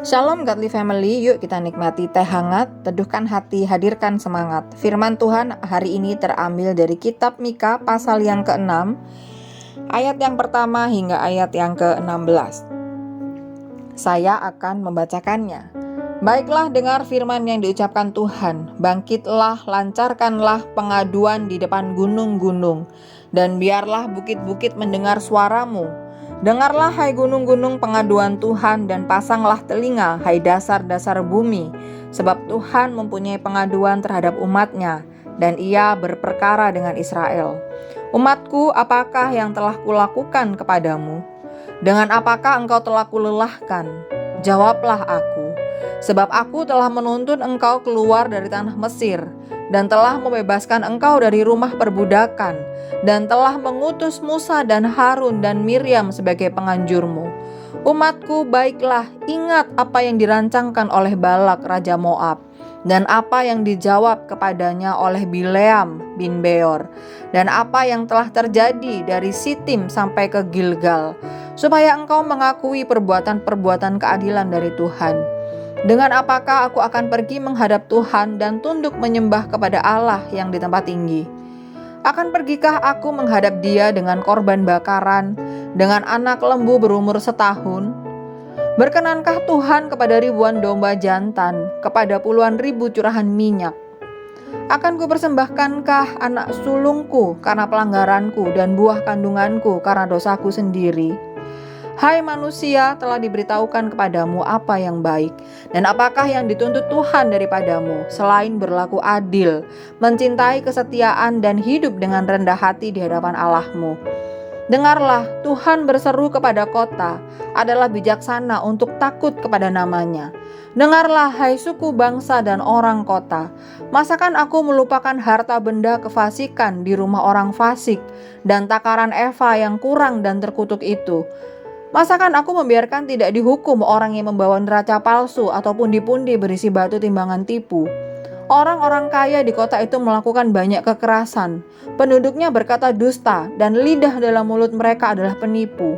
Shalom Godly Family, yuk kita nikmati teh hangat, teduhkan hati, hadirkan semangat. Firman Tuhan hari ini terambil dari kitab Mika pasal yang ke-6, ayat yang pertama hingga ayat yang ke-16. Saya akan membacakannya. Baiklah, dengar firman yang diucapkan Tuhan. Bangkitlah, lancarkanlah pengaduan di depan gunung-gunung, dan biarlah bukit-bukit mendengar suaramu. Dengarlah hai gunung-gunung pengaduan Tuhan, dan pasanglah telinga hai dasar-dasar bumi, sebab Tuhan mempunyai pengaduan terhadap umatnya, dan ia berperkara dengan Israel. Umatku, apakah yang telah kulakukan kepadamu? Dengan apakah engkau telah kulelahkan? Jawablah aku, sebab aku telah menuntun engkau keluar dari tanah Mesir, dan telah membebaskan engkau dari rumah perbudakan, dan telah mengutus Musa dan Harun dan Miriam sebagai penganjurmu. Umatku, baiklah, ingat apa yang dirancangkan oleh Balak Raja Moab, dan apa yang dijawab kepadanya oleh Bileam bin Beor, dan apa yang telah terjadi dari Sitim sampai ke Gilgal, supaya engkau mengakui perbuatan-perbuatan keadilan dari Tuhan. Dengan apakah aku akan pergi menghadap Tuhan dan tunduk menyembah kepada Allah yang di tempat tinggi? Akan pergikah aku menghadap Dia dengan korban bakaran, dengan anak lembu berumur setahun? Berkenankah Tuhan kepada ribuan domba jantan, kepada puluhan ribu curahan minyak? Akan kupersembahkankah anak sulungku karena pelanggaranku, dan buah kandunganku karena dosaku sendiri? Hai manusia, telah diberitahukan kepadamu apa yang baik, dan apakah yang dituntut Tuhan daripadamu, selain berlaku adil, mencintai kesetiaan, dan hidup dengan rendah hati di hadapan Allahmu. Dengarlah, Tuhan berseru kepada kota, adalah bijaksana untuk takut kepada namanya. Dengarlah, hai suku, bangsa, dan orang kota. Masakan aku melupakan harta benda kefasikan di rumah orang fasik, dan takaran eva yang kurang dan terkutuk itu? Masakan aku membiarkan tidak dihukum orang yang membawa neraca palsu ataupun dipundi berisi batu timbangan tipu? Orang-orang kaya di kota itu melakukan banyak kekerasan. Penduduknya berkata dusta, dan lidah dalam mulut mereka adalah penipu.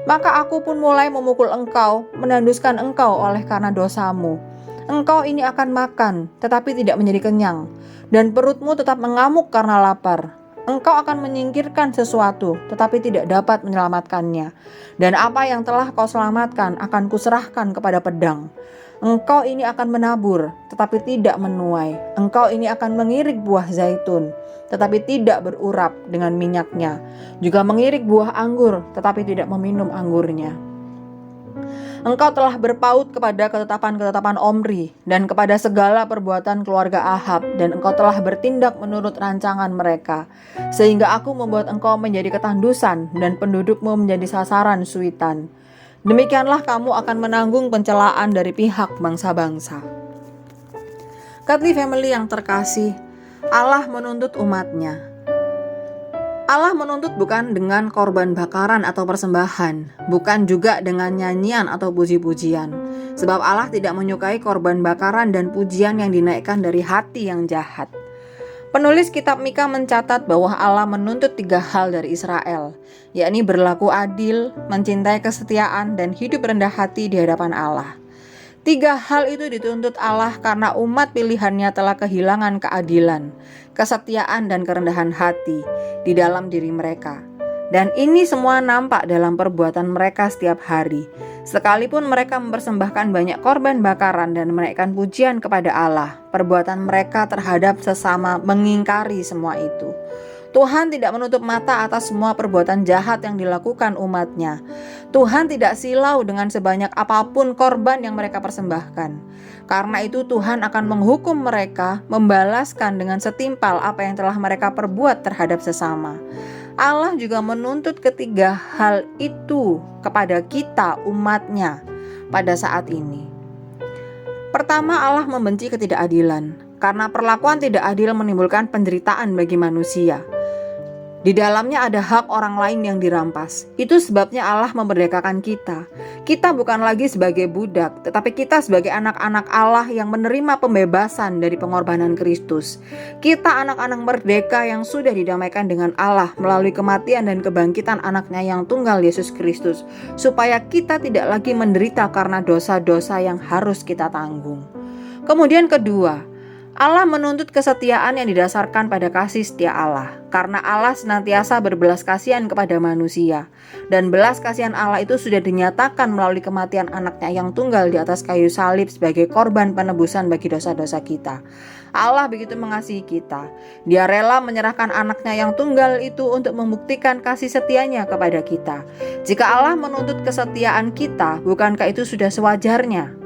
Maka aku pun mulai memukul engkau, menanduskan engkau oleh karena dosamu. Engkau ini akan makan, tetapi tidak menjadi kenyang, dan perutmu tetap mengamuk karena lapar. Engkau akan menyingkirkan sesuatu, tetapi tidak dapat menyelamatkannya. Dan apa yang telah kau selamatkan akan kuserahkan kepada pedang. Engkau ini akan menabur, tetapi tidak menuai. Engkau ini akan mengirik buah zaitun, tetapi tidak berurap dengan minyaknya. Juga mengirik buah anggur, tetapi tidak meminum anggurnya. Engkau telah berpaut kepada ketetapan-ketetapan Omri, dan kepada segala perbuatan keluarga Ahab, dan engkau telah bertindak menurut rancangan mereka, sehingga aku membuat engkau menjadi ketandusan, dan pendudukmu menjadi sasaran suitan. Demikianlah kamu akan menanggung pencelaan dari pihak bangsa-bangsa. Godly Family yang terkasih, Allah menuntut umatnya. Allah menuntut bukan dengan korban bakaran atau persembahan, bukan juga dengan nyanyian atau puji-pujian. Sebab Allah tidak menyukai korban bakaran dan pujian yang dinaikkan dari hati yang jahat. Penulis kitab Mika mencatat bahwa Allah menuntut 3 hal dari Israel, yakni berlaku adil, mencintai kesetiaan, dan hidup rendah hati di hadapan Allah. 3 hal itu dituntut Allah karena umat pilihannya telah kehilangan keadilan, kesetiaan, dan kerendahan hati di dalam diri mereka. Dan ini semua nampak dalam perbuatan mereka setiap hari. Sekalipun mereka mempersembahkan banyak korban bakaran dan menaikkan pujian kepada Allah, perbuatan mereka terhadap sesama mengingkari semua itu. Tuhan tidak menutup mata atas semua perbuatan jahat yang dilakukan umatnya. Tuhan tidak silau dengan sebanyak apapun korban yang mereka persembahkan. Karena itu Tuhan akan menghukum mereka, membalaskan dengan setimpal apa yang telah mereka perbuat terhadap sesama. Allah juga menuntut ketiga hal itu kepada kita umatnya pada saat ini. Pertama, Allah membenci ketidakadilan, karena perlakuan tidak adil menimbulkan penderitaan bagi manusia. Di dalamnya ada hak orang lain yang dirampas. Itu sebabnya Allah memerdekakan kita. Kita bukan lagi sebagai budak, tetapi kita sebagai anak-anak Allah yang menerima pembebasan dari pengorbanan Kristus. Kita anak-anak merdeka yang sudah didamaikan dengan Allah melalui kematian dan kebangkitan anaknya yang tunggal Yesus Kristus, supaya kita tidak lagi menderita karena dosa-dosa yang harus kita tanggung. Kemudian kedua, Allah menuntut kesetiaan yang didasarkan pada kasih setia Allah, karena Allah senantiasa berbelas kasihan kepada manusia, dan belas kasihan Allah itu sudah dinyatakan melalui kematian anaknya yang tunggal di atas kayu salib sebagai korban penebusan bagi dosa-dosa kita. Allah begitu mengasihi kita, Dia rela menyerahkan anaknya yang tunggal itu untuk membuktikan kasih setianya kepada kita. Jika Allah menuntut kesetiaan kita, bukankah itu sudah sewajarnya?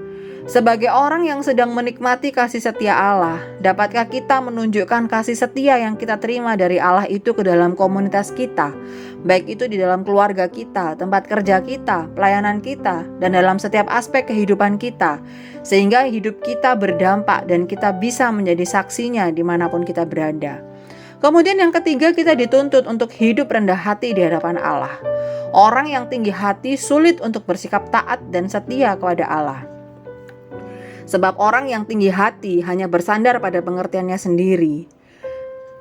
Sebagai orang yang sedang menikmati kasih setia Allah, dapatkah kita menunjukkan kasih setia yang kita terima dari Allah itu ke dalam komunitas kita, baik itu di dalam keluarga kita, tempat kerja kita, pelayanan kita, dan dalam setiap aspek kehidupan kita, sehingga hidup kita berdampak dan kita bisa menjadi saksinya dimanapun kita berada. Kemudian yang ketiga, kita dituntut untuk hidup rendah hati di hadapan Allah. Orang yang tinggi hati sulit untuk bersikap taat dan setia kepada Allah. Sebab orang yang tinggi hati hanya bersandar pada pengertiannya sendiri.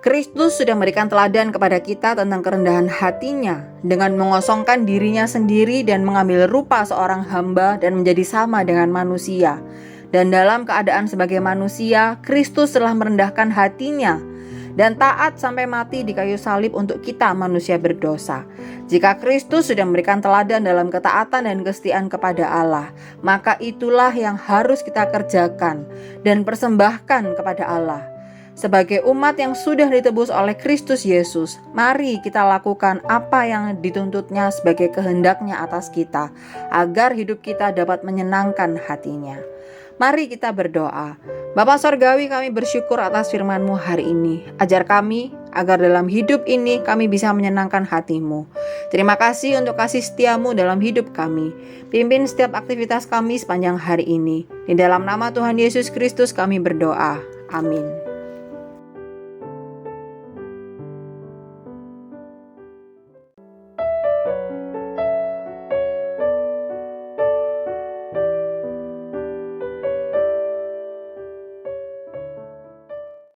Kristus sudah memberikan teladan kepada kita tentang kerendahan hatinya dengan mengosongkan dirinya sendiri dan mengambil rupa seorang hamba dan menjadi sama dengan manusia. Dan dalam keadaan sebagai manusia, Kristus telah merendahkan hatinya dan taat sampai mati di kayu salib untuk kita manusia berdosa. Jika Kristus sudah memberikan teladan dalam ketaatan dan kesetiaan kepada Allah, maka itulah yang harus kita kerjakan dan persembahkan kepada Allah. Sebagai umat yang sudah ditebus oleh Kristus Yesus, mari kita lakukan apa yang dituntutnya sebagai kehendaknya atas kita, agar hidup kita dapat menyenangkan hatinya. Mari kita berdoa. Bapa Sorgawi, kami bersyukur atas firman-Mu hari ini. Ajar kami agar dalam hidup ini kami bisa menyenangkan hati-Mu. Terima kasih untuk kasih setia-Mu dalam hidup kami. Pimpin setiap aktivitas kami sepanjang hari ini. Di dalam nama Tuhan Yesus Kristus kami berdoa. Amin.